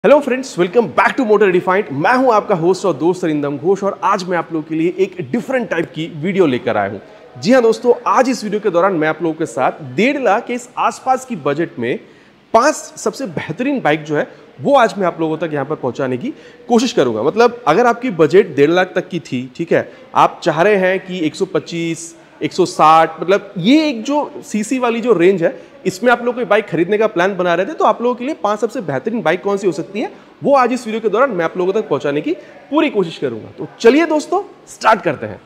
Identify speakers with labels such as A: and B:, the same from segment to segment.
A: Hello friends, welcome back to motor redefined. मैं हूं आपका होस्ट और दोस्त अरिंदम घोष और आज मैं आप लोगों के लिए एक डिफरेंट टाइप की वीडियो लेकर आया हूं। जी हां दोस्तों, आज इस वीडियो के दौरान मैं आप लोगों के साथ 1.5 लाख के इस आसपास की बजट में 5 सबसे बेहतरीन बाइक जो है वो आज मैं आप लोगों तक यहां पर पहुंचाने की कोशिश करूंगा। मतलब अगर आपकी बजट 1.5 लाख तक की थी, ठीक है, आप चाह रहे हैं कि 125 160 मतलब ये एक जो सीसी वाली जो रेंज है इसमें आप लोग कोई बाइक खरीदने का प्लान बना रहे थे, तो आप लोगों के लिए 5 सबसे बेहतरीन बाइक कौन सी हो सकती है वो आज इस वीडियो के दौरान मैं आप लोगों तक पहुंचाने की पूरी कोशिश करूंगा। तो चलिए दोस्तों, स्टार्ट करते हैं।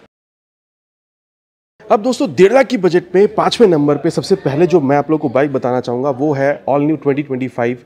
A: अब दोस्तों 1.5 लाख की बजट में 5वें नंबर पे सबसे पहले जो मैं आप लोगों को बाइक बताना चाहूंगा वो है ऑल न्यू 2025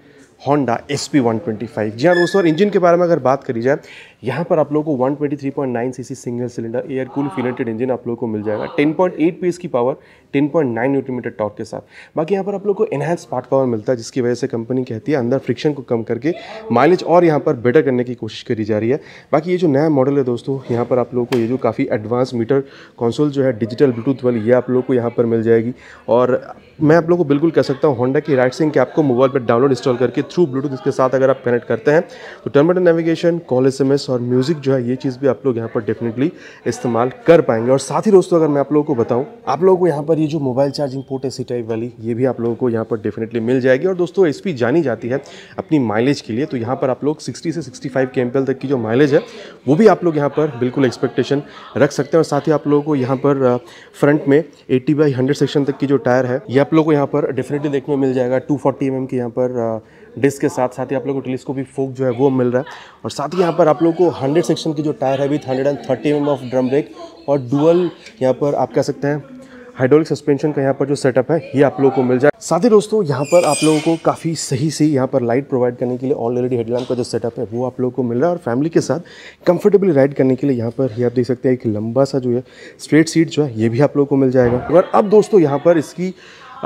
A: Honda SP125। जी हाँ दोस्तों, और इंजन के बारे में अगर बात करी जाए, यहाँ पर आप लोगों को 123.9 cc single cylinder air cool filleted engine आप लोगों को मिल जाएगा। 10.8 पीएस की पावर, 10.9 न्यूटन मीटर टॉर्क के साथ। बाकी यहाँ पर आप लोगों को एनहांस पार्ट पावर मिलता है, जिसकी वजह से कंपनी कहती है अंदर फ्रिक्शन को कम करके माइलेज और यहाँ पर बेटर करने की कोशिश करी जा रही है। बाकी ये जो नया मॉडल है दोस्तों, यहाँ पर आप लोगों को ये जो काफ़ी एडवांस मीटर कंसोल जो है डिजिटल ब्लूटूथ वाली, ये आप लोगों को यहाँ पर मिल जाएगी। और मैं आप लोगों को बिल्कुल कह सकता हूँ होंडा की राइट सिंक आपको मोबाइल पर डाउनलोड इंस्टॉल करके थ्रू ब्लूटूथ इसके साथ अगर आप कनेक्ट करते हैं तो turn button navigation, call, SMS और म्यूजिक जो है ये चीज़ भी आप लोग यहाँ पर डेफिनेटली इस्तेमाल कर पाएंगे। और साथ ही दोस्तों अगर मैं आप लोगों को बताऊँ, आप लोगों को यहाँ पर ये जो मोबाइल चार्जिंग पोर्ट है सी टाइप वाली, ये भी आप लोगों को यहाँ पर डेफिनेटली मिल जाएगी। और दोस्तों एसपी जानी जाती है अपनी माइलेज के लिए, तो यहाँ पर आप लोग 60 से 65 kmpl तक की जो माइलेज है वो भी आप लोग यहाँ पर बिल्कुल एक्सपेक्टेशन रख सकते हैं। और साथ ही आप लोगों को यहाँ पर फ्रंट में 80/100 सेक्शन तक की जो टायर है ये आप लोगों को यहाँ पर डेफिनेटली देखने में मिल जाएगा। 240 mm की यहाँ पर डिस्क के साथ ही आप लोगों को टेलीस्कोपिक फोक जो है वो मिल रहा है। और साथ ही यहाँ पर आप लोगों को 100 सेक्शन की जो टायर है with 130 mm of drum brake और डुअल यहाँ पर आप कह सकते हैं हाइड्रोलिक सस्पेंशन का यहाँ पर जो सेटअप है ये आप लोगों को मिल जाए। साथ ही दोस्तों यहाँ पर आप लोगों को काफ़ी सही से यहाँ पर लाइट प्रोवाइड करने के लिए ऑल एलईडी हेडलैम्प का जो सेटअप है वो आप लोगों को मिल रहा है। और फैमिली के साथ कंफर्टेबली राइड करने के लिए यहाँ पर ये आप देख सकते हैं एक लंबा सा जो है स्ट्रेट सीट जो है ये भी आप लोगों को मिल जाएगा। और अब दोस्तों यहाँ पर इसकी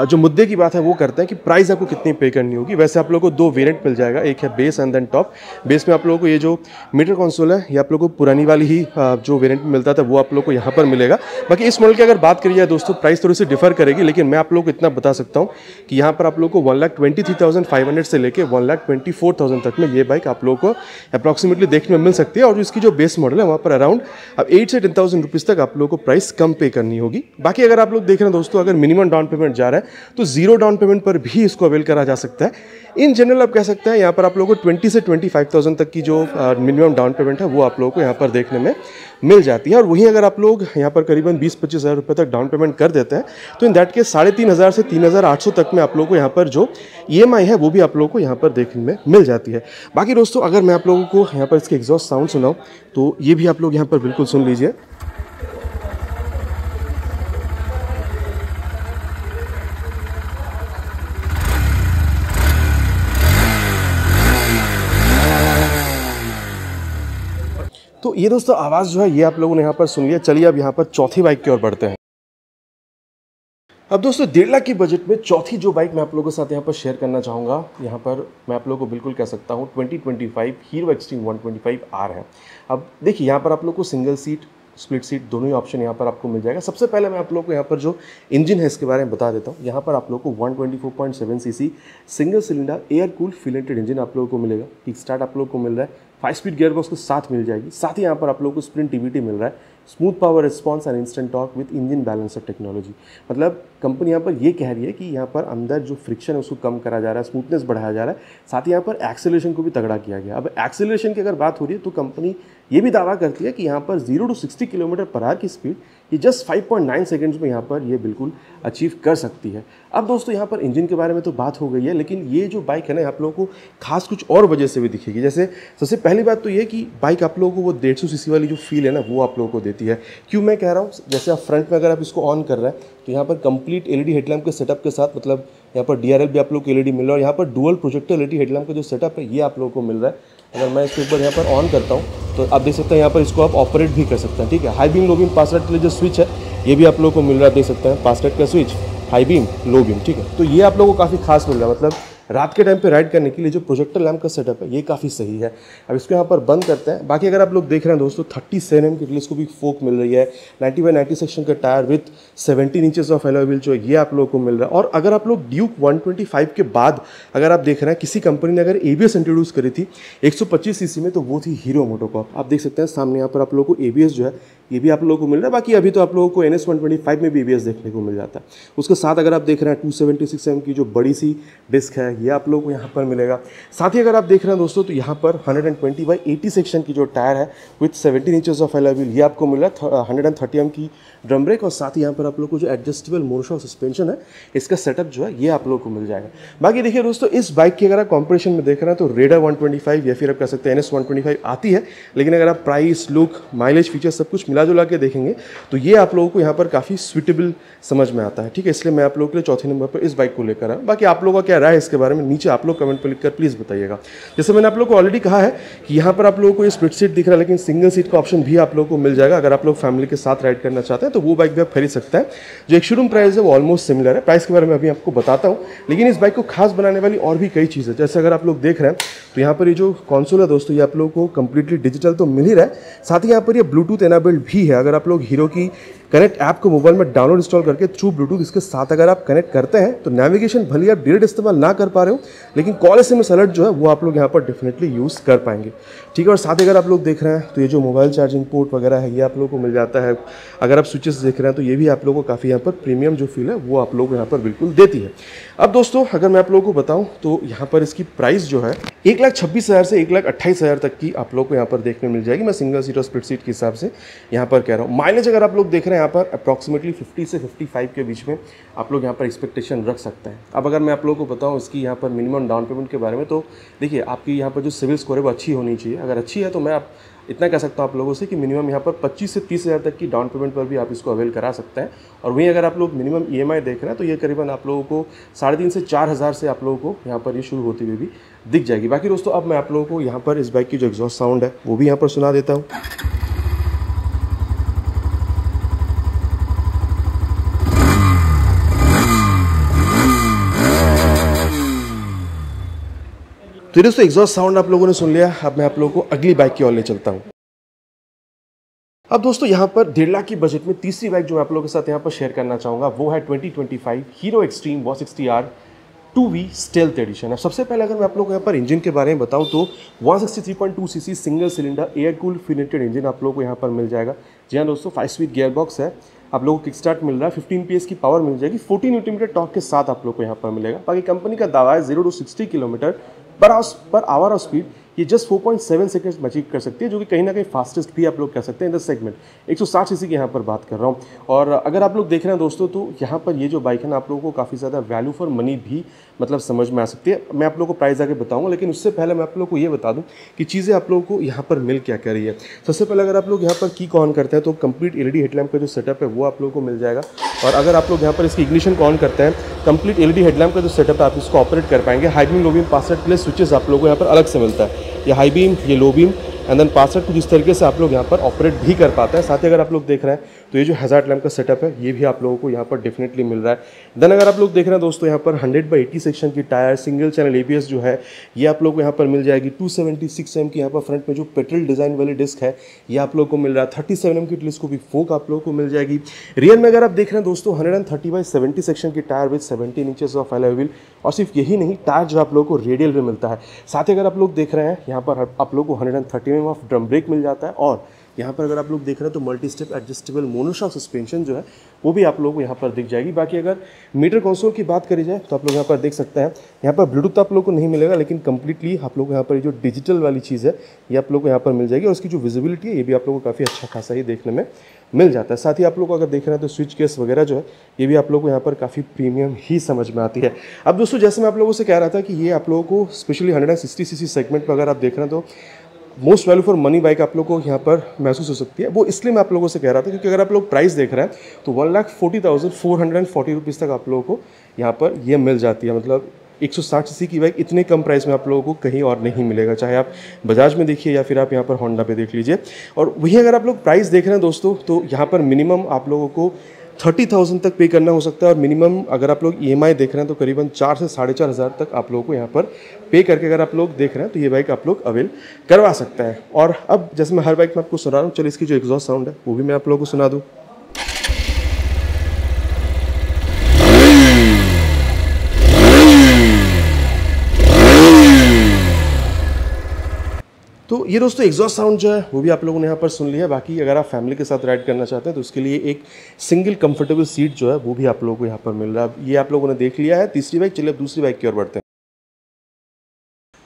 A: जो मुद्दे की बात है वो करते हैं कि प्राइस आपको कितनी पे करनी होगी। वैसे आप लोगों को 2 वेरिएंट मिल जाएगा, एक है base and then top. Base में आप लोगों को ये जो मीटर कंसोल है ये आप लोगों को पुरानी वाली ही जो वेरिएंट में मिलता था वो आप लोगों को यहाँ पर मिलेगा। बाकी इस मॉडल की अगर बात करी जाए दोस्तों, प्राइस थोड़ी सी डिफर करेगी, लेकिन मैं आप लोगों को इतना बता सकता हूँ कि यहाँ पर आप लोगों को 1,23,500 से लेकर 1,24,000 तक में ये बाइक आप लोगों को अप्रॉक्सीमेटली देखने में मिल सकती है। और इसकी जो बेस मॉडल है वहाँ पर अराउंड 8 से 10,000 रुपीज़ तक आप लोगों को प्राइस कम पे करनी होगी। बाकी अगर आप लोग देख रहे हैं दोस्तों, अगर मिनिमम डाउन पेमेंट जा रहा है तो 0 डाउन पेमेंट पर भी इसको अवेल करा जा सकता है। इन जनरल आप कह सकते हैं यहाँ पर आप लोगों को 20 से 25,000 तक की जो मिनिमम डाउन पेमेंट है वो आप लोगों को यहाँ पर देखने में मिल जाती है। और वहीं अगर आप लोग यहाँ पर करीबन 20-25 हज़ार रुपये तक डाउन पेमेंट कर देते हैं तो इन दैट के 3,500 से 3,800 तक में आप लोगों को यहाँ पर जो EMI है वो भी आप लोगों को यहाँ पर देखने में मिल जाती है। बाकी दोस्तों अगर मैं आप लोगों को यहाँ पर इसके एग्जॉस्ट साउंड सुनाऊँ तो ये भी आप लोग यहाँ पर बिल्कुल सुन लीजिए। तो ये दोस्तों आवाज़ जो है ये आप लोगों ने यहाँ पर सुन लिया। चलिए अब यहाँ पर चौथी बाइक की ओर बढ़ते हैं। अब दोस्तों 1.5 लाख की बजट में चौथी जो बाइक मैं आप लोगों के साथ यहाँ पर शेयर करना चाहूँगा, यहाँ पर मैं आप लोगों को बिल्कुल कह सकता हूँ 2025 हीरो एक्सट्रीम 125R है। अब देखिए यहाँ पर आप लोगों को सिंगल सीट, स्प्लिट सीट दोनों ही ऑप्शन यहाँ पर आपको मिल जाएगा। सबसे पहले मैं आप लोगों को यहाँ पर जो इंजन है इसके बारे में बता देता हूँ। यहाँ पर आप लोगों को 124.7 cc single cylinder air cool filleted engine आप लोगों को मिलेगा। किक स्टार्ट आप लोगों को मिल रहा है, 5 स्पीड गियर बॉक्स के साथ मिल जाएगी। साथ ही यहाँ पर आप लोगों को स्प्रिंट टीवीटी मिल रहा है, smooth power response and instant torque with engine balancer technology. मतलब कंपनी यहाँ पर ये कह रही है कि यहाँ पर अंदर जो फ्रिक्शन है उसको कम करा जा रहा है, स्मूथनेस बढ़ाया जा रहा है। साथ ही यहाँ पर एक्सेलरेशन को भी तगड़ा किया गया। अब एक्सेलरेशन की अगर बात हो रही है तो कंपनी ये भी दावा करती है कि यहाँ पर 0 to 60 km/h की स्पीड ये जस्ट 5.9 सेकेंड्स में यहाँ पर ये बिल्कुल अचीव कर सकती है। अब दोस्तों यहाँ पर इंजन के बारे में तो बात हो गई है, लेकिन ये जो बाइक है ना आप लोगों को खास कुछ और वजह से भी दिखेगी। जैसे सबसे पहली बात तो ये कि बाइक आप लोगों को वो 150 सीसी वाली जो फील है ना वो आप लोगों को देती है। क्यों मैं कह रहा हूँ, जैसे आप फ्रंट में अगर आप इसको ऑन कर रहे हैं तो यहाँ पर कंप्लीट एलईडी हेडलैम्प के सेटअप के साथ, मतलब यहाँ पर DRL भी आप लोग को एलईडी मिल रहा है और यहाँ पर डुअल प्रोजेक्टर एलईडी हेडलैम्प का जो सेटअप है ये आप लोगों को मिल रहा है। अगर मैं इसके ऊपर यहाँ पर ऑन करता हूँ तो आप देख सकते हैं यहाँ पर इसको आप ऑपरेट भी कर सकते हैं। ठीक है, हाई बीम लो बीम पास लाइट के लिए जो स्विच है ये भी आप लोगों को मिल रहा है। देख सकते हैं पास लाइट का switch, high beam, low beam. ठीक है, तो ये आप लोगों को काफ़ी खास मिल रहा है। मतलब रात के टाइम पे राइड करने के लिए जो प्रोजेक्टर लैम्प का सेटअप है ये काफ़ी सही है। अब इसको यहाँ पर बंद करते हैं। बाकी अगर आप लोग देख रहे हैं दोस्तों 37 mm की टेलीस्कोपिक फोक मिल रही है, 90/90 सेक्शन का tyre with 17 inches of alloy wheel जो ये आप लोगों को मिल रहा है। और अगर आप लोग ड्यूक 125 के बाद अगर आप देख रहे हैं किसी कंपनी ने अगर ABS इंट्रोड्यूस करी थी 125 सीसी में, तो वो थी हीरो मोटोकॉर्प। आप देख सकते हैं सामने यहाँ पर आप लोगों को ABS जो है ये भी आप लोगों को मिल रहा है। बाकी अभी तो आप लोगों को NS 125 में भी ABS देखने को मिल जाता है। उसके साथ अगर आप देख रहे हैं 276 mm की जो बड़ी सी डिस्क है ये आप लोगों को यहाँ पर मिलेगा। साथ ही अगर आप देख रहे हैं दोस्तों तो यहाँ पर 120/80 सेक्शन की जो टायर है with 17 inches of alloy wheel ये आपको मिल रहा है। 130 mm की ड्रम ब्रेक और साथ ही यहाँ पर आप लोग को जो एडजस्टेबल मोनोशॉक सस्पेंशन है इसका सेटअप जो है ये आप लोगों को मिल जाएगा। बाकी देखिए दोस्तों इस बाइक की अगर आप कॉम्पिटिशन में देख रहे हैं तो रेडर 125 या फिर आप कह सकते हैं NS 125 आती है, लेकिन अगर आप प्राइस, लुक, माइलेज, फीचर सब कुछ मिला जुला के देखेंगे तो ये आप लोगों को यहाँ पर काफ़ी स्विटेबल समझ में आता है। ठीक है, इसलिए मैं आप लोगों के लिए चौथे नंबर पर इस बाइक को लेकर आया। बाकी आप लोगों का क्या राय है इसके बारे में नीचे आप लोग कमेंट पर लिखकर प्लीज़ बताइएगा। जैसे मैंने आप लोगों को ऑलरेडी कहा है कि यहाँ पर आप लोगों को ये स्प्लिट सीट दिख रहा है, लेकिन सिंगल सीट का ऑप्शन भी आप लोगों को मिल जाएगा। अगर आप लोग फैमिली के साथ राइड करना चाहते हैं तो वो बाइक भी आप खरीद सकते हैं। जो एक शोरूम प्राइस है वो ऑलमोस्ट सिमिलर है। प्राइस के बारे में अभी आपको बताता हूँ, लेकिन इस बाइक को खास बनाने वाली और भी कई चीज़ें, जैसे अगर आप लोग देख रहे हैं तो यहाँ पर ये जो कंसोल है दोस्तों ये आप लोगों को कंप्लीटली डिजिटल तो मिल ही रहा है, साथ ही यहाँ पर ये ब्लूटूथ एनेबल्ड भी है। अगर आप लोग हीरो की कनेक्ट ऐप को मोबाइल में डाउनलोड इंस्टॉल करके थ्रू ब्लूटूथ इसके साथ अगर आप कनेक्ट करते हैं तो नेविगेशन भले आप डायरेक्ट इस्तेमाल ना कर पा रहे हो, लेकिन कॉल SMS अलर्ट जो है वो आप लोग यहाँ पर डेफिनेटली यूज़ कर पाएंगे। ठीक है, और साथ ही अगर आप लोग देख रहे हैं तो ये जो मोबाइल चार्जिंग पोर्ट वगैरह है ये आप लोगों को मिल जाता है। अगर आप स्विचेस देख रहे हैं तो ये भी आप लोगों को काफ़ी यहाँ पर प्रीमियम जो फील है वो आप लोग यहाँ पर बिल्कुल देती है। अब दोस्तों अगर मैं आप लोगों को बताऊँ तो यहाँ पर इसकी प्राइस जो है 1,26,000 से 1,28,000 तक की आप लोग को यहाँ पर देखने मिल जाएगी। मैं सिंगल सीट और स्प्लिट सीट के हिसाब से यहाँ पर कह रहा हूँ। माइलेज अगर आप लोग देख रहे हैं यहाँ पर अप्रॉक्सीमेटली 50 से 55 के बीच में आप लोग यहाँ पर एक्सपेक्टेशन रख सकते हैं। अब अगर मैं आप लोगों को बताऊँ इसकी यहाँ पर मिनिमम डाउन पेमेंट के बारे में, तो देखिए आपकी यहाँ पर जो सिविल स्कोर है वो अच्छी होनी चाहिए। अगर अच्छी है तो मैं आप इतना कह सकता हूँ आप लोगों से कि मिनिमम यहाँ पर 25 से 30,000 तक की डाउन पेमेंट पर भी आप इसको अवेल करा सकते हैं। और वहीं अगर आप लोग मिनिमम EMI देख रहे हैं तो ये करीबन आप लोगों को 3,500 से 4,000 से आप लोगों को यहाँ पर ये शुरू होती हुई भी दिख जाएगी। बाकी दोस्तों अब मैं आप लोगों को यहाँ पर इस बाइक की जो एग्जॉस्ट साउंड है वो भी यहाँ पर सुना देता हूँ। तो दोस्तों एग्जॉस्ट साउंड आप लोगों ने सुन लिया। अब मैं आप लोगों को अगली बाइक की ओर ले चलता हूँ। अब दोस्तों यहाँ पर 1.5 लाख की बजट में तीसरी बाइक जो मैं आप लोगों के साथ यहाँ पर शेयर करना चाहूँगा वो है 2025 hero extreme 160R 2V stealth addition है। सबसे पहले अगर मैं आप लोगों को यहाँ पर इंजन के बारे में बताऊँ तो 163.2 cc single cylinder air cooled finned engine आप लोगों को यहाँ पर मिल जाएगा। जी हाँ दोस्तों, 5 स्पीड गियर बॉक्स है। आप लोगों को किक स्टार्ट मिल रहा है, 15 PS की पावर मिल जाएगी, 14 न्यूटन टॉर्क के साथ आप लोग को यहाँ पर मिलेगा। बाकी कंपनी का दावा है 0 to 60 kilometre per hour of speed ये जस्ट 4.7 सेकंड्स में अचीव कर सकती है, जो कि कहीं ना कहीं फास्टेस्ट भी आप लोग कह सकते हैं इन द सेगमेंट। 160 सीसी की यहाँ पर बात कर रहा हूँ। और अगर आप लोग देख रहे हैं दोस्तों तो यहाँ पर ये जो बाइक है ना आप लोगों को काफ़ी ज़्यादा वैल्यू फॉर मनी भी मतलब समझ में आ सकती है। मैं आप लोगों को प्राइस आगे बताऊँगा, लेकिन उससे पहले मैं आप लोगों को ये बता दूँ कि चीज़ें आप लोगों को यहाँ पर मिल क्या क्या रही है। सबसे पहले अगर आप लोग यहाँ पर की ऑन करते हैं तो कंप्लीट LED हेडलैम्प का जो सेटअप है वो आप लोगों को मिल जाएगा। और अगर आप लोग यहाँ पर इसकी इग्निशन को ऑन करते हैं, कंप्लीट LED हेडलैम्प का जो सेटअप है आप इसको ऑपरेट कर पाएंगे। हाई बीम, लो बीम, पास साइड के लिए स्विचेस आप लोगों को यहाँ पर अलग से मिलता है। ये हाई बीम, ये low beam and then pass side कुछ इस तरीके से आप लोग यहाँ पर ऑपरेट भी कर पाते हैं। साथ ही अगर आप लोग देख रहे हैं तो ये जो हैजार्ड लैम्प का सेटअप है ये भी आप लोगों को यहाँ पर डेफिनेटली मिल रहा है। देन अगर आप लोग देख रहे हैं दोस्तों यहाँ पर 100/80 सेक्शन की टायर, सिंगल चैनल ABS जो है ये आप लोग को यहाँ पर मिल जाएगी। 276 mm की यहाँ पर फ्रंट में जो पेट्रोल डिज़ाइन वाली डिस्क है ये आप लोग को मिल रहा है। 37 mm की टेलीस्कोपिक फोक आप लोगों को मिल जाएगी। रियर में अगर आप देख रहे हैं दोस्तों 130/70 सेक्शन की tyre with 17 inches of alloy wheel. और सिर्फ यही नहीं, टायर जो आप लोगों को रेडियल में मिलता है। साथ ही अगर आप लोग देख रहे हैं यहाँ पर आप लोग को 130 mm ऑफ ड्रम ब्रेक मिल जाता है। और यहाँ पर अगर आप लोग देख रहे हैं तो multi step adjustable monoshock suspension जो है वो भी आप लोगों को यहाँ पर दिख जाएगी। बाकी अगर मीटर कंसोल की बात करी जाए तो आप लोग यहाँ पर देख सकते हैं, यहाँ पर ब्लूटूथ आप लोग को नहीं मिलेगा, लेकिन कंप्लीटली आप लोग यहाँ पर जो डिजिटल वाली चीज़ है ये आप लोग को यहाँ पर मिल जाएगी। और उसकी जो विजिबिलिटी है ये भी आप लोग को काफ़ी अच्छा खासा ही देखने में मिल जाता है। साथ ही आप लोग को अगर देख रहे हैं तो स्विच केस वगैरह जो है ये भी आप लोग को यहाँ पर काफ़ी प्रीमियम ही समझ में आती है। अब दोस्तों जैसे मैं आप लोगों से कह रहा था कि ये आप लोगों को स्पेशली 160 सीसी सेगमेंट पर अगर आप देख रहे हैं तो most value for money bike आप लोग को यहाँ पर महसूस हो सकती है। वो इसलिए मैं आप लोगों से कह रहा था क्योंकि अगर आप लोग प्राइस देख रहे हैं तो 1,40,440 रुपीज़ तक आप लोगों को यहाँ पर ये मिल जाती है। मतलब 160 सीसी की बाइक इतने कम प्राइस में आप लोगों को कहीं और नहीं मिलेगा, चाहे आप बजाज में देखिए या फिर आप यहाँ पर होंडा पे देख लीजिए। और वहीं अगर आप लोग प्राइस देख रहे हैं दोस्तों तो यहाँ पर मिनिमम आप लोगों को 30,000 तक पे करना हो सकता है और मिनिमम अगर आप लोग EMI देख रहे हैं तो करीबन 4 से 4,500 तक आप लोगों को यहाँ पर पे करके अगर आप लोग देख रहे हैं तो ये बाइक आप लोग अवेल करवा सकते हैं। और अब जैसे मैं हर बाइक में आपको सुना रहा हूँ, चलिए इसकी जो एग्जॉस्ट साउंड है वो भी मैं आप लोगों को सुना दूँ। तो ये दोस्तों एग्जॉस्ट साउंड जो है वो भी आप लोगों ने यहाँ पर सुन लिया। बाकी अगर आप फैमिली के साथ राइड करना चाहते हैं तो उसके लिए एक सिंगल कंफर्टेबल सीट जो है वो भी आप लोगों को यहाँ पर मिल रहा है। ये आप लोगों ने देख लिया है तीसरी बाइक। चलिए अब दूसरी बाइक की ओर बढ़ते हैं।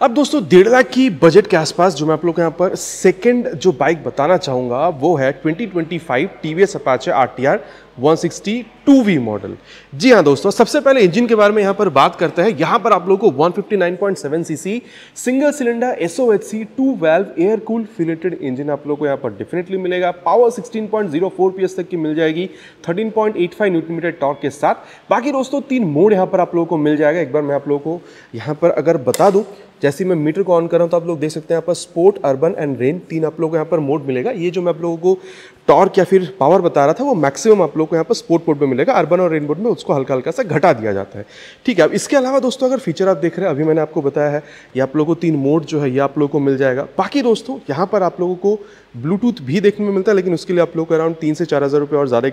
A: अब दोस्तों 1.5 लाख की बजट के आसपास जो मैं आप लोग को यहाँ पर सेकंड जो बाइक बताना चाहूँगा वो है 2025 TVS Apache RTR 160 2V model. जी हाँ दोस्तों, सबसे पहले इंजन के बारे में यहाँ पर बात करते हैं। यहाँ पर आप लोगों को 159.7 cc single cylinder SOHC 2 valve air cool filleted engine आप लोगों को यहाँ पर डेफिनेटली मिलेगा। पावर 16.04 PS तक की मिल जाएगी 13.85 न्यूटन टॉर्क के साथ। बाकी दोस्तों 3 मोड यहाँ पर आप लोगों को मिल जाएगा। एक बार मैं आप लोगों को यहाँ पर अगर बता दूँ, जैसे मैं मीटर को ऑन कर रहा हूं तो आप लोग देख सकते हैं यहाँ पर स्पोर्ट, अर्बन एंड रेन 3 आप लोगों को यहाँ पर मोड मिलेगा। ये जो मैं आप लोगों को टॉर्क या फिर पावर बता रहा था वो मैक्सिमम आप लोगों को यहाँ पर स्पोर्ट मोड में मिलेगा। अर्बन और रेन मोड में उसको हल्का हल्का सा घटा दिया जाता है। ठीक है, अब इसके अलावा दोस्तों अगर फीचर आप देख रहे हैं, अभी मैंने आपको बताया है ये आप लोगों को 3 मोड जो है ये आप लोगों को मिल जाएगा। बाकी दोस्तों यहाँ पर आप लोगों को ब्लूटूथ भी देखने में मिलता है, लेकिन उसके लिए आप लोग को अराउंड 3 से 4,000 रुपये और ज़्यादा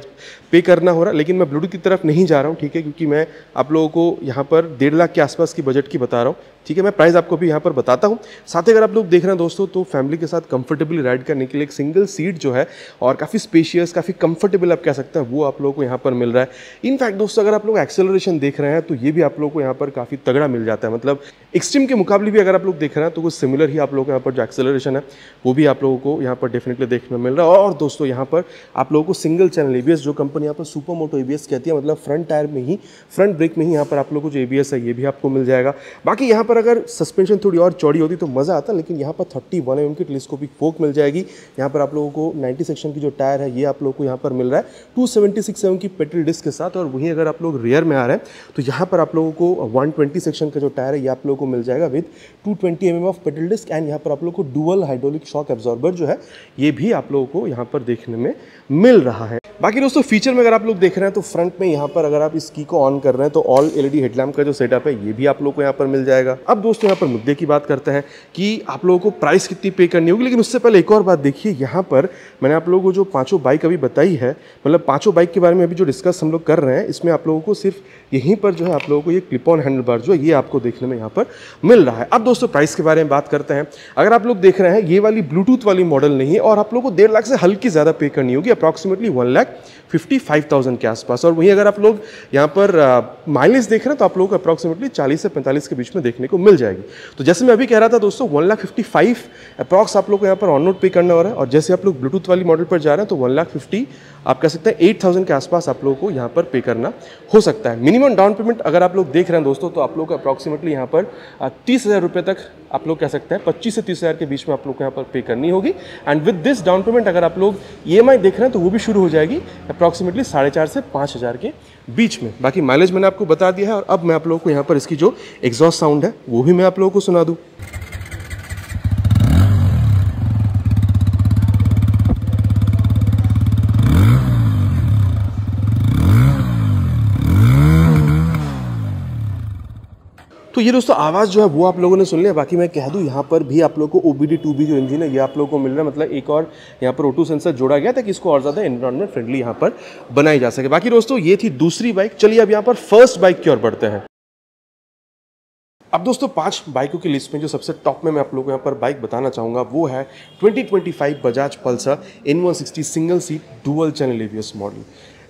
A: पे करना हो रहा है। लेकिन मैं ब्लूटूथ की तरफ नहीं जा रहा हूँ, ठीक है, क्योंकि मैं आप लोगों को यहाँ पर 1.5 लाख के आसपास की बजट की बता रहा हूँ। ठीक है, मैं प्राइस आपको भी यहाँ पर बताता हूँ। साथ ही अगर आप लोग देख रहे हैं दोस्तों तो फैमिली के साथ कंफर्टेबली राइड करने के लिए एक सिंगल सीट जो है और काफ़ी स्पेशियस, काफ़ी कंफर्टेबल आप कह सकते हैं, वो आप लोगों को यहाँ पर मिल रहा है। इनफैक्ट दोस्तों अगर आप लोग एक्सेलरेशन देख रहे हैं तो ये भी आप लोगों को यहाँ पर काफ़ी तगड़ा मिल जाता है। मतलब एक्सट्रीम के मुकाबले भी अगर आप लोग देख रहे हैं तो कुछ सिमिलर ही आप लोगों को यहाँ पर जो एक्सेलरेशन है वो भी आप लोगों को यहाँ पर डेफिनेटली देखने में मिल रहा है। और दोस्तों यहाँ पर आप लोगों को सिंगल चैनल ABS, जो कंपनी यहाँ पर सुपर मोटो ABS कहती है, मतलब फ्रंट टायर में ही, फ्रंट ब्रेक में ही यहाँ पर आप लोगों को जो ABS है ये भी आपको मिल जाएगा। बाकी यहाँ पर अगर सस्पेंशन थोड़ी और चौड़ी होती तो मज़ा आता, लेकिन यहाँ पर 31 mm की टेलीस्कोपिक फोक मिल जाएगी। यहाँ पर आप लोगों को 90 सेक्शन की जो टायर है ये आप लोगों को यहाँ पर मिल रहा है 276 mm की पेट्रोल डिस्क के साथ। और वहीं अगर आप लोग रियर में आ रहे हैं तो यहाँ पर आप लोगों को 120 सेक्शन का जो टायर है ये आप लोगों को मिल जाएगा with 220 mm of petal disc. And यहाँ पर आप लोगों को डुअल हाइड्रोलिक शॉक एब्जॉर्बर जो है ये भी आप लोगों को यहाँ पर देखने में मिल रहा है। बाकी दोस्तों फीचर में अगर आप लोग देख रहे हैं तो फ्रंट में यहाँ पर अगर आप इस की को ऑन कर रहे हैं तो ऑल LED हेडलैम्प का जो सेटअप है ये भी आप लोग को यहाँ पर मिल जाएगा। अब दोस्तों यहाँ पर मुद्दे की बात करते हैं कि आप लोगों को प्राइस कितनी पे करनी होगी। लेकिन उससे पहले एक और बात देखिए, यहाँ पर मैंने आप लोगों को जो 5 बाइक अभी बताई है, मतलब 5 बाइक के बारे में अभी जो डिस्कस हम लोग कर रहे हैं, इसमें आप लोगों को सिर्फ यहीं पर जो है आप लोगों को ये क्लिप ऑन हैंडल बार जो है ये आपको देखने में यहाँ पर मिल रहा है। अब दोस्तों प्राइस के बारे में बात करते हैं। अगर आप लोग देख रहे हैं ये वाली ब्लूटूथ वाली मॉडल नहीं है और आप लोगों को 1.5 लाख से हल्की ज़्यादा पे करनी होगी, अप्रॉक्सीमेटली 1,55,000 के आसपास। और वहीं अगर आप लोग यहाँ पर माइलेज देख रहे हैं तो आप लोगों को अप्रॉक्सीमेटली 40 से 45 के बीच में देखने को मिल जाएगी। तो जैसे मैं अभी कह रहा था दोस्तों 1,55,000 अप्रॉक्स आप लोग को यहाँ पर ऑन रोड पे करना हो रहा है। और जैसे आप लोग ब्लूटूथ वाली मॉडल पर जा रहे हैं तो 1,50,000 आप कह सकते हैं 8,000 के आसपास आप लोगों को यहाँ पर पे करना हो सकता है। मिनिमम डाउन पेमेंट अगर आप लोग देख रहे हैं दोस्तों तो आप लोग को अप्रॉक्सीमेटली यहाँ पर 30,000 रुपये तक आप लोग कह सकते हैं 25 से 30,000 के बीच में आप लोग को यहाँ पर पे करनी होगी। And with this down payment अगर आप लोग EMI देख रहे हैं तो वो भी शुरू हो जाएगी अप्रॉक्सीमेटली 4,500 से 5,000 के बीच में। बाकी माइलेज मैंने आपको बता दिया है और अब मैं आप लोगों को यहाँ पर इसकी जो एग्जॉस्ट साउंड है वो भी मैं आप लोगों को सुना दूँ। तो ये दोस्तों आवाज़ जो है वो आप लोगों ने सुन लिया। बाकी मैं कह दूं यहाँ पर भी आप लोगों को OBD 2B जो इंजन है ये आप लोगों को मिल रहा है। मतलब एक और यहाँ पर O2 सेंसर जोड़ा गया ताकि इसको और ज़्यादा एनवायरनमेंट फ्रेंडली यहाँ पर बनाई जा सके। बाकी दोस्तों ये थी दूसरी बाइक। चलिए अब यहाँ पर फर्स्ट बाइक की ओर बढ़ते हैं। अब दोस्तों 5 बाइकों की लिस्ट में जो सबसे टॉप में मैं आप लोगों को यहाँ पर बाइक बताना चाहूँगा वो है 2025 Bajaj Pulsar N160 single seat dual channel ABS model.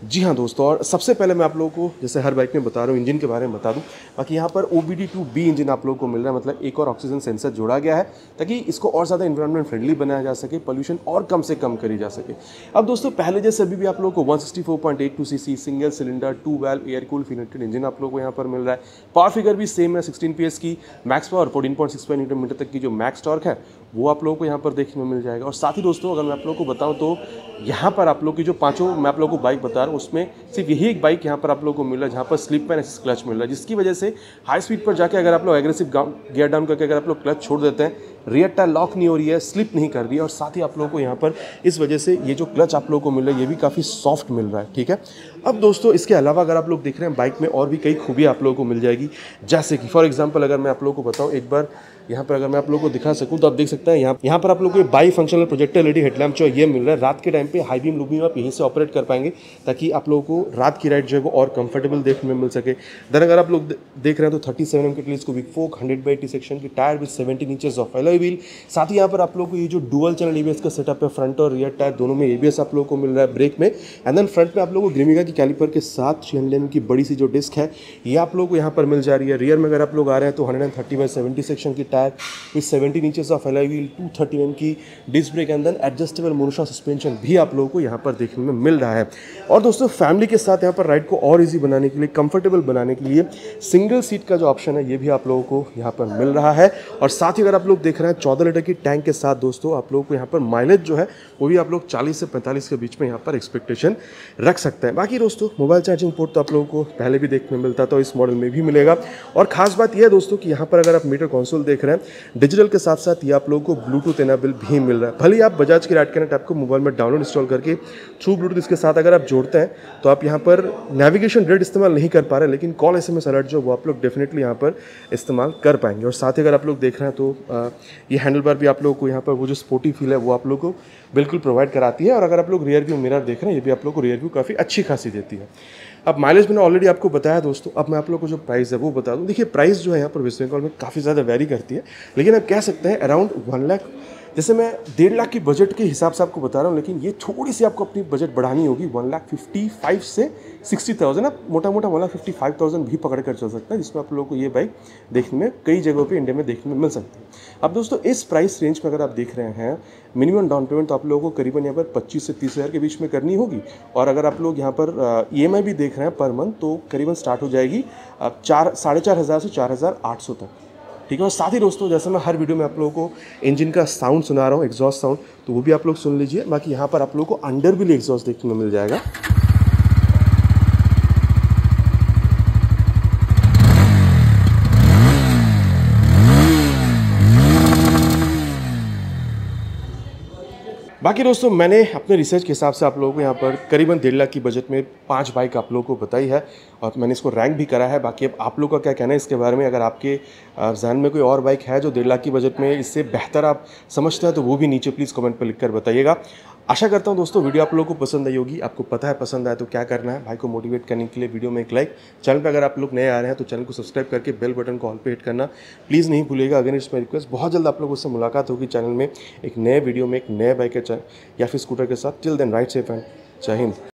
A: जी हाँ दोस्तों, और सबसे पहले मैं आप लोगों को जैसे हर बाइक में बता रहा हूँ इंजन के बारे में बता दूँ। बाकी यहाँ पर OBD 2B इंजन आप लोगों को मिल रहा है। मतलब एक और ऑक्सीजन सेंसर जोड़ा गया है ताकि इसको और ज़्यादा एनवायरनमेंट फ्रेंडली बनाया जा सके, पोल्यूशन और कम से कम करी जा सके। अब दोस्तों पहले जैसे अभी भी आप लोगों को 164.82 cc single cylinder 2 valve air cool filleted engine आप लोगों को यहाँ पर मिल रहा है। पावर फिगर भी सेम है, 16 PS की मैक्स पावर, 14.65 न्यूटन मीटर तक की जो मैक्स टॉर्क है वो आप लोगों को यहाँ पर देखने में मिल जाएगा। और साथ ही दोस्तों अगर मैं आप लोगों को बताऊँ तो यहाँ पर आप लोग की जो 5 मैं आप लोगों को बाइक बता रहा हूँ उसमें सिर्फ यही एक बाइक यहाँ पर आप लोगों को मिल रहा है जहाँ पर स्लिप एंड क्लच मिल रहा है, जिसकी वजह से हाई स्पीड पर जाके अगर आप लोग एग्रेसिव गियर डाउन करके अगर आप लोग क्लच छोड़ देते हैं रियर टायर लॉक नहीं हो रही है, स्लिप नहीं कर रही है, और साथ ही आप लोगों को यहाँ पर इस वजह से ये जो क्लच आप लोगों को मिल रहा है ये भी काफ़ी सॉफ्ट मिल रहा है, ठीक है। अब दोस्तों इसके अलावा अगर आप लोग देख रहे हैं बाइक में और भी कई खूबियाँ आप लोगों को मिल जाएगी, जैसे कि फॉर एग्जांपल अगर मैं आप लोगों को बताऊं, एक बार यहाँ पर अगर मैं आप लोगों को दिखा सकूं तो आप देख सकते हैं यहाँ पर आप लोगों को by functional projector LED headlamp जो ये मिल रहा है। रात के टाइम पे हाई बीम लो बीम आप यहीं से ऑपरेट कर पाएंगे ताकि आप लोगों को रात की राइड जो है वो और कंफर्टेबल देखने में मिल सके। देन अगर आप लोग देख रहे हैं तो 37 mm के टेलीस्कोपिक विक फोक 100/80 सेक्शन की tyre with 17 inches of alloy wheel. साथ ही यहाँ पर आप लोगों को ये जो डुअल चैनल एबीएस का सेटअप है, फ्रंट और रियर टायर दोनों में एबीएस आप लोगों को मिल रहा है ब्रेक में। एंड देन फ्रंट में आप लोगों को ग्रिमिगा की कैलिपर के साथ 300 mm की बड़ी सी जो डिस्क है ये आप लोगों को यहाँ पर मिल जा रही है। रियर में अगर आप लोग आ रहे हैं तो 130/70 सेक्शन की tyre with 17 inches of alloy wheel, 230 mm की disc brake and then adjustable monoshock suspension भी आप लोगों को यहाँ पर देखने में मिल रहा है। और दोस्तों फैमिली के साथ यहाँ पर राइड को और इजी बनाने के लिए, कंफर्टेबल बनाने के लिए सिंगल सीट का जो ऑप्शन है ये भी आप लोगों को यहाँ पर मिल रहा है। और साथ ही अगर आप लोग देख रहे हैं 14 लीटर की टैंक के साथ दोस्तों आप लोगों को यहाँ पर माइलेज जो है वो भी आप लोग 40 से 45 के बीच में यहाँ पर एक्सपेक्टेशन रख सकते हैं। बाकी दोस्तों मोबाइल चार्जिंग पोर्ट तो आप लोगों को पहले भी देखने में मिलता था, इस मॉडल में भी मिलेगा। और खास बात यह है दोस्तों कि यहाँ पर अगर आप मीटर कंसोल देख रहे हैं डिजिटल के साथ साथ ये आप लोगों को ब्लूटूथ एनेबल भी मिल रहा है। भले ही आप बजाज की राइड कनेक्ट ऐप को मोबाइल में डाउनलोड इंस्टॉल करके थ्रू ब्लूटूथ इसके साथ अगर आप जोड़ते हैं तो आप यहाँ पर नेविगेशन रेट इस्तेमाल नहीं कर पा रहे, लेकिन कॉल SMS अलर्ट जो वो आप लोग डेफिनेटली यहाँ पर इस्तेमाल कर पाएंगे। और साथ ही अगर आप लोग देख रहे हैं तो ये हैंडल बार भी आप लोगों को यहाँ पर वो जो स्पोर्टी फील है वो आप लोग को बिल्कुल प्रोवाइड कराती है। और अगर आप लोग रियर व्यू मिरर देख रहे हैं ये भी आप लोग को रियर व्यू काफ़ी अच्छी खासी देती है। अब माइलेज मैंने ऑलरेडी आपको बताया दोस्तों, अब मैं आप लोगों को जो प्राइस है वो बता दूं। देखिए प्राइस जो है यहाँ पर वेस्ट बंगाल में काफ़ी ज़्यादा वेरी करती है, लेकिन आप कह सकते हैं अराउंड 1 लाख, जैसे मैं 1.5 लाख की बजट के हिसाब से आपको बता रहा हूँ, लेकिन ये थोड़ी सी आपको अपनी बजट बढ़ानी होगी। 1,55,000 से 60,000, आप मोटा मोटा 1,55,000 भी पकड़ कर चल सकता है, जिसमें आप लोगों को ये बाइक देखने में कई जगहों पे इंडिया में देखने में मिल सकती है। अब दोस्तों इस प्राइस रेंज में अगर आप देख रहे हैं मिनिमम डाउन पेमेंट तो आप लोगों को करीबन यहाँ पर 25 से 30 हज़ार के बीच में करनी होगी। और अगर आप लोग यहाँ पर EMI भी देख रहे हैं पर मंथ तो करीबन स्टार्ट हो जाएगी 4,500 से 4,800 तक, ठीक है। और साथ ही दोस्तों जैसे मैं हर वीडियो में आप लोगों को इंजन का साउंड सुना रहा हूँ, एग्जॉस्ट साउंड, तो वो भी आप लोग सुन लीजिए। बाकी यहाँ पर आप लोगों को अंडर व्हील एग्जॉस्ट देखने को मिल जाएगा। बाकी दोस्तों मैंने अपने रिसर्च के हिसाब से आप लोगों को यहाँ पर करीबन 1.5 लाख की बजट में 5 बाइक आप लोगों को बताई है और मैंने इसको रैंक भी करा है। बाकी अब आप लोगों का क्या कहना है इसके बारे में, अगर आपके जहन में कोई और बाइक है जो 1.5 लाख की बजट में इससे बेहतर आप समझते हैं तो वो भी नीचे प्लीज़ कमेंट पर लिखकर बताइएगा। आशा करता हूँ दोस्तों वीडियो आप लोगों को पसंद आई होगी। आपको पता है पसंद आए तो क्या करना है, भाई को मोटिवेट करने के लिए वीडियो में एक लाइक, चैनल पर अगर आप लोग नए आ रहे हैं तो चैनल को सब्सक्राइब करके बेल बटन को ऑल पे हिट करना प्लीज़ नहीं भूलिएगा। अगेन इट्स माई रिक्वेस्ट, बहुत जल्द आप लोगों से मुलाकात होगी चैनल में एक नए वीडियो में एक नए बाइक या फिर स्कूटर के साथ। Till then ride safe and जय हिंद।